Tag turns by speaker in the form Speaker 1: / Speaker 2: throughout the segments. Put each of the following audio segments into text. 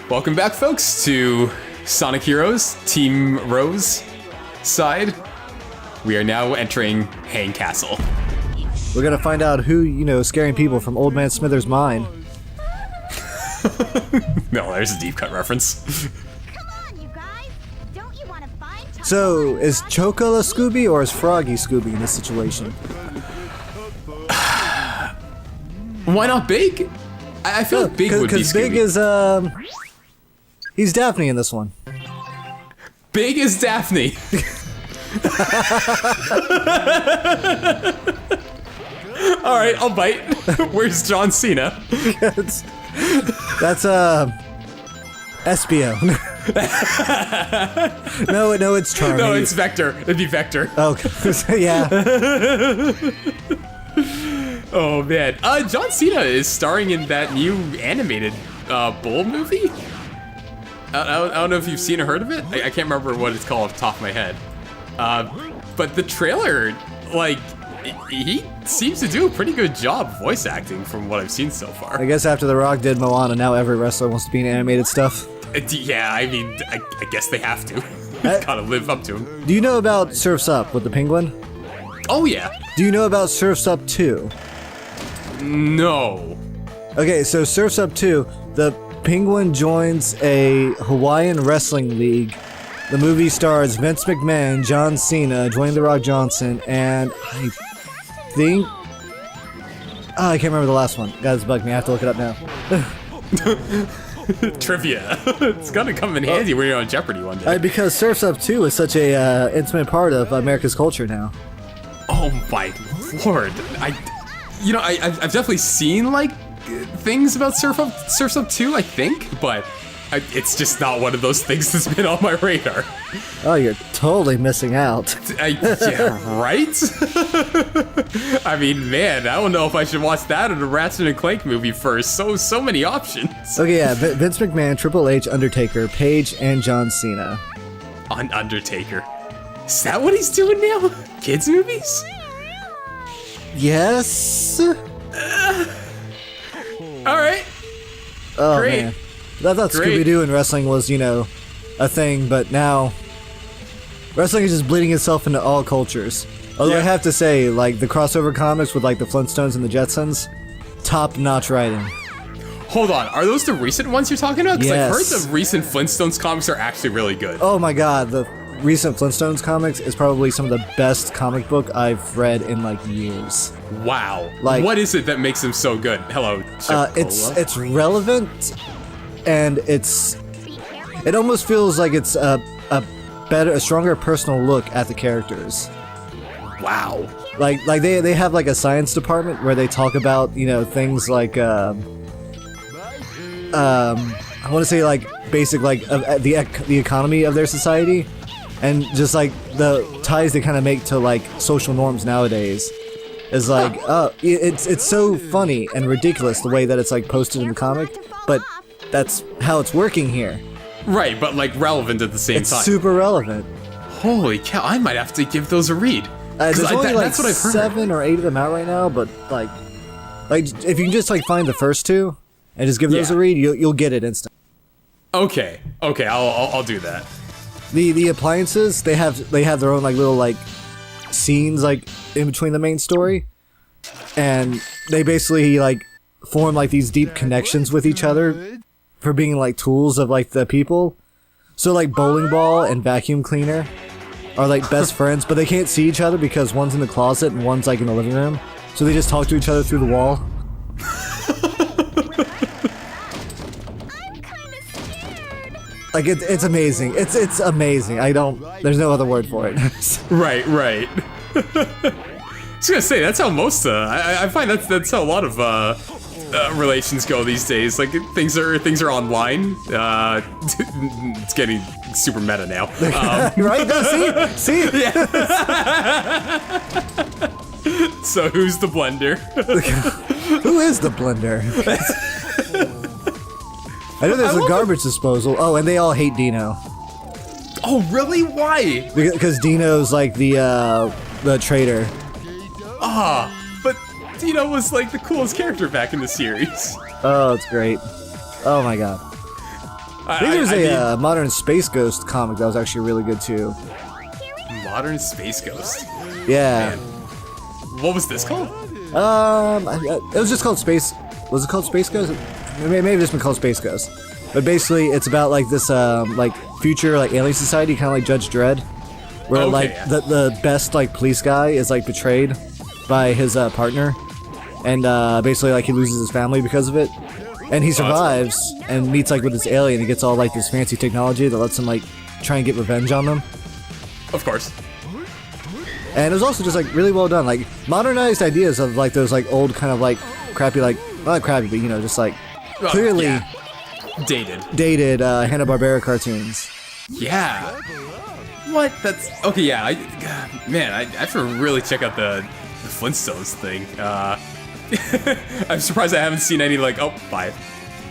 Speaker 1: Welcome back, folks, to Sonic Heroes Team Rose side. We are now entering Hang Castle.
Speaker 2: We're gonna find out who, is scaring people from Old Man Smithers' mine.
Speaker 1: No, there's a deep cut reference.
Speaker 3: Come on, you guys. Don't you want to find Chocola?
Speaker 2: So, is Chocola Scooby or is Froggy Scooby in this situation?
Speaker 1: Why not Big? I feel like Big would be Scooby.
Speaker 2: Because Big is, he's Daphne in this one.
Speaker 1: Big is Daphne. Alright, I'll bite. Where's John Cena?
Speaker 2: That's Espio. No, it's Charlie.
Speaker 1: No, it's Vector. It'd be Vector.
Speaker 2: Okay, yeah.
Speaker 1: Oh man, John Cena is starring in that new animated Bull movie. I don't know if you've seen or heard of it. I can't remember what it's called off the top of my head. But the trailer, like, he seems to do a pretty good job voice acting from what I've seen so far.
Speaker 2: I guess after The Rock did Moana, now every wrestler wants to be in animated stuff.
Speaker 1: Yeah, I mean, I guess they have to. Gotta live up to him.
Speaker 2: Do you know about Surf's Up with the penguin?
Speaker 1: Oh yeah.
Speaker 2: Do you know about Surf's Up 2?
Speaker 1: No.
Speaker 2: Okay, so Surf's Up 2, the penguin joins a Hawaiian wrestling league. The movie stars Vince McMahon, John Cena, Dwayne "The Rock" Johnson, and I think... I can't remember the last one. Guys, bug me. I have to look it up now.
Speaker 1: Trivia. It's gonna come in handy when you're on Jeopardy one day.
Speaker 2: Because Surf's Up 2 is such a intimate part of America's culture now.
Speaker 1: Oh my lord! I've definitely seen like things about Surf's Up 2, I think, but it's just not one of those things that's been on my radar.
Speaker 2: Oh, you're totally missing out.
Speaker 1: Yeah, right? I mean, man, I don't know if I should watch that or the Ratchet and Clank movie first. So many options.
Speaker 2: Okay, yeah, Vince McMahon, Triple H, Undertaker, Paige, and John Cena.
Speaker 1: On Undertaker. Is that what he's doing now? Kids movies?
Speaker 2: Yes.
Speaker 1: Alright.
Speaker 2: Oh,
Speaker 1: Great.
Speaker 2: man. I thought Scooby-Doo and wrestling was, a thing, but now wrestling is just bleeding itself into all cultures. Although I have to say, like, the crossover comics with, like, the Flintstones and the Jetsons, top-notch writing.
Speaker 1: Hold on, are those the recent ones you're talking about? Because
Speaker 2: Yes.
Speaker 1: I've heard the recent Flintstones comics are actually really good.
Speaker 2: Oh my god, the recent Flintstones comics is probably some of the best comic book I've read in, like, years.
Speaker 1: Wow.
Speaker 2: Like-
Speaker 1: What is it that makes them so good? Hello,
Speaker 2: It's relevant, and it almost feels like it's a stronger personal look at the characters.
Speaker 1: Wow.
Speaker 2: Like they have like a science department where they talk about things like I want to say like basic like the economy of their society, and just like the ties they kind of make to like social norms nowadays. Is like it's so funny and ridiculous the way that it's like posted in the comic, but that's how it's working here.
Speaker 1: Right, but like relevant at the same time.
Speaker 2: It's super relevant.
Speaker 1: Holy cow, I might have to give those a read.
Speaker 2: There's only like
Speaker 1: that's what I've heard.
Speaker 2: 7 or 8 of them out right now, but like if you can just like find the first 2 and just give those a read, you'll get it instant.
Speaker 1: Okay, I'll do that.
Speaker 2: The appliances, they have their own like little like scenes like in between the main story, and they basically like form like these deep connections with each other for being like tools of like the people. So like bowling ball and vacuum cleaner are like best friends, but they can't see each other because one's in the closet and one's like in the living room. So they just talk to each other through the wall.
Speaker 3: I'm kind of scared.
Speaker 2: Like it's amazing. It's amazing. There's no other word for it.
Speaker 1: Right. I was gonna say that's how most I find that's how a lot of relations go these days. Like things are online. It's getting super meta now.
Speaker 2: Right? No, see?
Speaker 1: Yeah. So who's the blender?
Speaker 2: Who is the blender? I know there's a garbage disposal. Oh, and they all hate Dino.
Speaker 1: Oh, really? Why?
Speaker 2: Because Dino's like the traitor.
Speaker 1: But Dino was like the coolest character back in the series.
Speaker 2: Oh, it's great. Oh my god. I think there's a Modern Space Ghost comic that was actually really good too.
Speaker 1: Modern Space Ghost.
Speaker 2: Yeah.
Speaker 1: Man. What was this called?
Speaker 2: It was just called Space. Was it called Space Ghost? Maybe it's been called Space Ghost. But basically, it's about like this like future like alien society, kind of like Judge Dredd, where
Speaker 1: Okay,
Speaker 2: like
Speaker 1: yeah.
Speaker 2: the best like police guy is like betrayed by his partner, and basically like he loses his family because of it, and he survives and meets like with this alien. He gets all like this fancy technology that lets him like try and get revenge on them.
Speaker 1: Of course.
Speaker 2: And it was also just like really well done, like modernized ideas of like those like old kind of like crappy, like not crappy, but you know, just like clearly
Speaker 1: Yeah.
Speaker 2: dated Hanna-Barbera cartoons.
Speaker 1: Yeah. What? That's okay. Yeah. Man, I have to really check out the Flintstones thing. I'm surprised I haven't seen any like. Oh, bye.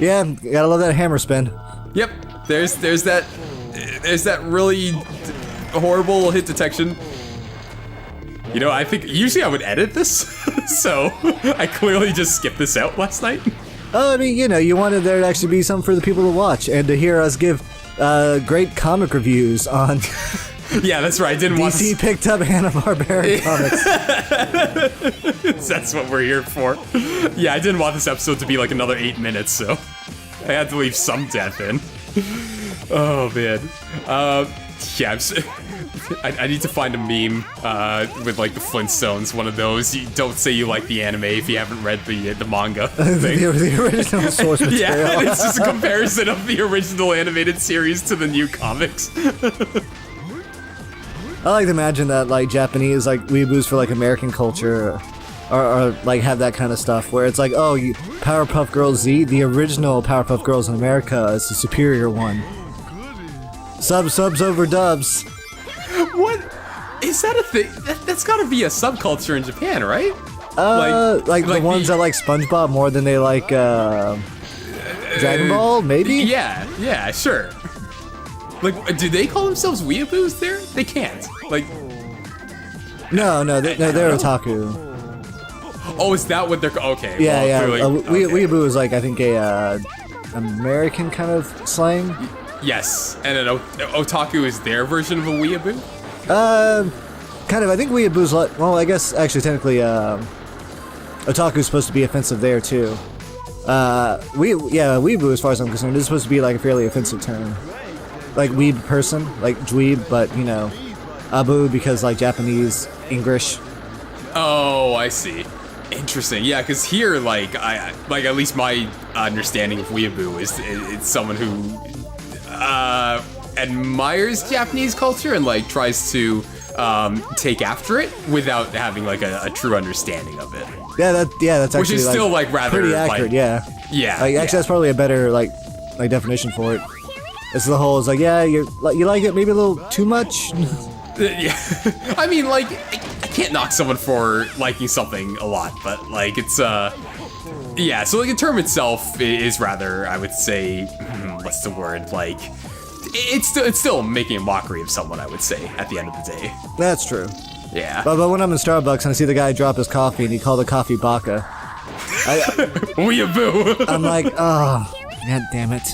Speaker 2: Yeah, you gotta love that hammer spin.
Speaker 1: Yep. There's that really horrible hit detection. You know, I think usually I would edit this, so I clearly just skipped this out last night.
Speaker 2: Oh, I mean, you know, you wanted there to actually be something for the people to watch and to hear us give great comic reviews on
Speaker 1: Yeah, that's right. I didn't want
Speaker 2: DC picked up Hanna-Barbera comics.
Speaker 1: That's what we're here for. Yeah, I didn't want this episode to be like another 8 minutes, so I had to leave some death in. Oh man. Yeah, I need to find a meme with like the Flintstones, one of those. You don't say you like the anime if you haven't read the manga thing.
Speaker 2: the original source material.
Speaker 1: Yeah, it's just a comparison of the original animated series to the new comics.
Speaker 2: I like to imagine that like Japanese like weeaboos for like American culture or like have that kind of stuff where it's like, oh, you Powerpuff Girls Z, the original Powerpuff Girls in America is the superior one. Subs over dubs.
Speaker 1: What? Is that a thing? That's gotta be a subculture in Japan, right?
Speaker 2: Like the ones that like SpongeBob more than they like Dragon Ball, maybe?
Speaker 1: Yeah, sure. Like, do they call themselves weeaboos there? They can't. Like,
Speaker 2: No, they're otaku.
Speaker 1: oh, is that what they're? Okay.
Speaker 2: Yeah,
Speaker 1: well,
Speaker 2: yeah.
Speaker 1: clearly- okay.
Speaker 2: Weeaboo is like I think a American kind of slang.
Speaker 1: Yes, and an otaku is their version of a weeaboo.
Speaker 2: Kind of. I think weeaboo's like. Well, I guess actually technically, otaku's supposed to be offensive there too. Weeaboo, as far as I'm concerned, is supposed to be like a fairly offensive term. Like weeb person, like dweeb, but you know, abu because like Japanese English.
Speaker 1: Oh, I see. Interesting. Yeah, because here, like, at least my understanding of weeaboo is it's someone who admires Japanese culture and like tries to take after it without having like a true understanding of it.
Speaker 2: Yeah, that's actually
Speaker 1: Which is still like rather
Speaker 2: pretty accurate.
Speaker 1: like,
Speaker 2: Yeah.
Speaker 1: Yeah.
Speaker 2: Like, actually, that's probably a better like definition for it. It's the whole. It's like, yeah, you like it maybe a little too much.
Speaker 1: Yeah. I mean, like, I can't knock someone for liking something a lot, but like it's yeah. So like the term itself is rather, I would say, what's the word? Like, it's still making a mockery of someone, I would say, at the end of the day.
Speaker 2: That's true.
Speaker 1: Yeah.
Speaker 2: But when I'm in Starbucks and I see the guy drop his coffee and he called the coffee baka,
Speaker 1: Weeaboo.
Speaker 2: I'm like, oh, god damn it.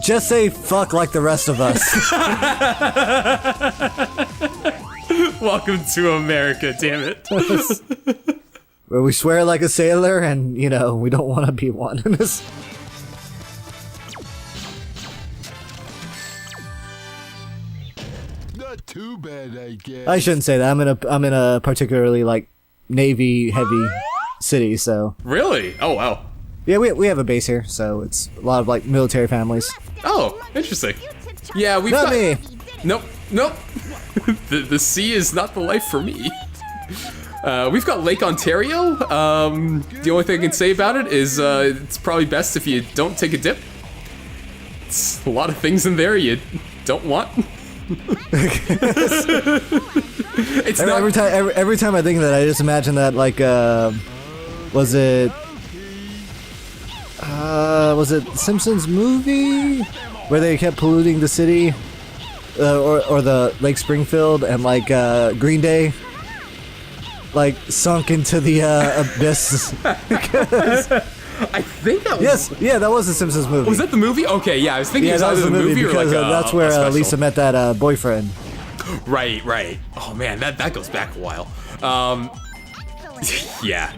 Speaker 2: Just say fuck like the rest of us.
Speaker 1: Welcome to America, damn it.
Speaker 2: Where we swear like a sailor and, you know, we don't want to be one.
Speaker 4: Not too bad, I guess.
Speaker 2: I shouldn't say that. I'm in a particularly like Navy heavy city, so
Speaker 1: Really? Oh wow.
Speaker 2: yeah, we have a base here, so it's a lot of like military families.
Speaker 1: Oh, interesting. Yeah, we've
Speaker 2: Not
Speaker 1: got.
Speaker 2: me.
Speaker 1: Nope. the sea is not the life for me. We've got Lake Ontario. The only thing I can say about it is it's probably best if you don't take a dip. It's a lot of things in there you don't want. It's not.
Speaker 2: Every time I think of that, I just imagine that like was it Simpsons movie where they kept polluting the city or the Lake Springfield and like Green Day like sunk into the abyss.
Speaker 1: I think that was...
Speaker 2: Yes, yeah, that was the Simpsons movie.
Speaker 1: Was that the movie? Okay, yeah, I was thinking
Speaker 2: Yeah,
Speaker 1: it was
Speaker 2: that was
Speaker 1: either
Speaker 2: the movie
Speaker 1: or
Speaker 2: because
Speaker 1: like
Speaker 2: that's
Speaker 1: a
Speaker 2: where
Speaker 1: special.
Speaker 2: Lisa met that boyfriend.
Speaker 1: Right. Oh man, that goes back a while. Yeah.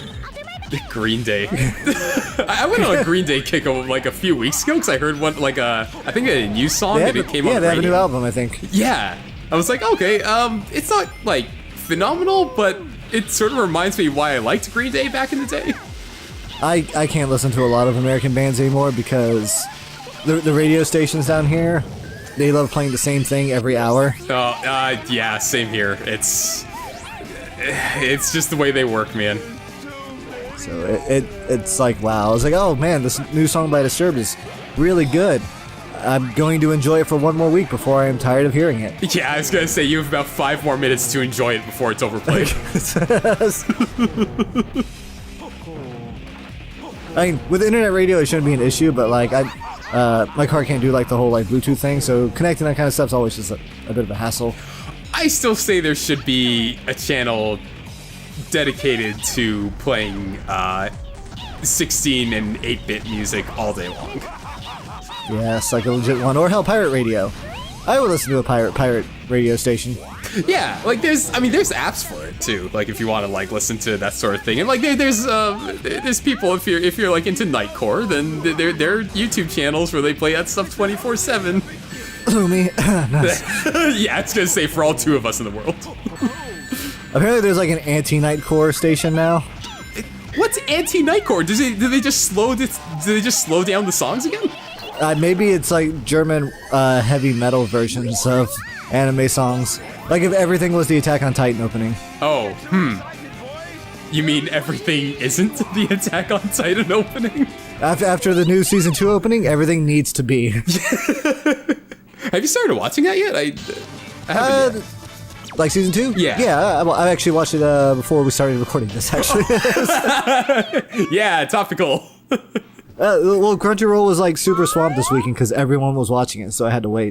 Speaker 1: Green Day. I went on a Green Day kick like a few weeks ago because I heard one I think a new song that it came on.
Speaker 2: Yeah, they have a
Speaker 1: radio.
Speaker 2: new album, I think.
Speaker 1: Yeah, I was like, okay, it's not like phenomenal, but it sort of reminds me why I liked Green Day back in the day.
Speaker 2: I can't listen to a lot of American bands anymore because the radio stations down here, they love playing the same thing every hour.
Speaker 1: Yeah, same here. It's just the way they work, man.
Speaker 2: So it's like, wow. I was like, oh man, this new song by Disturbed is really good. I'm going to enjoy it for one more week before I am tired of hearing it.
Speaker 1: Yeah, I was gonna say you have about 5 more minutes to enjoy it before it's overplayed.
Speaker 2: I mean, with internet radio, it shouldn't be an issue, but like my car can't do like the whole like Bluetooth thing, so connecting that kind of stuff's always just a bit of a hassle.
Speaker 1: I still say there should be a channel dedicated to playing 16 and 8-bit music all day long.
Speaker 2: Yes, like a legit one, or hell, pirate radio. I would listen to a pirate radio station.
Speaker 1: Yeah, like there's apps for it too. Like if you want to like listen to that sort of thing, and like there's people if you're like into Nightcore, then there are YouTube channels where they play that stuff 24/7.
Speaker 2: Me. Nice.
Speaker 1: Yeah, it's gonna say for all 2 of us in the world.
Speaker 2: Apparently, there's like an anti-Nightcore station now.
Speaker 1: What's anti-Nightcore? Do they just slow down the songs again?
Speaker 2: Maybe it's like German heavy metal versions of anime songs. Like if everything was the Attack on Titan opening.
Speaker 1: Oh, You mean everything isn't the Attack on Titan opening?
Speaker 2: After the new season 2 opening, everything needs to be.
Speaker 1: Have you started watching that yet? I haven't yet.
Speaker 2: Like season 2?
Speaker 1: Yeah.
Speaker 2: Yeah, I actually watched it before we started recording this, actually.
Speaker 1: Yeah, topical.
Speaker 2: Well, Crunchyroll was like super swamped this weekend because everyone was watching it, so I had to wait.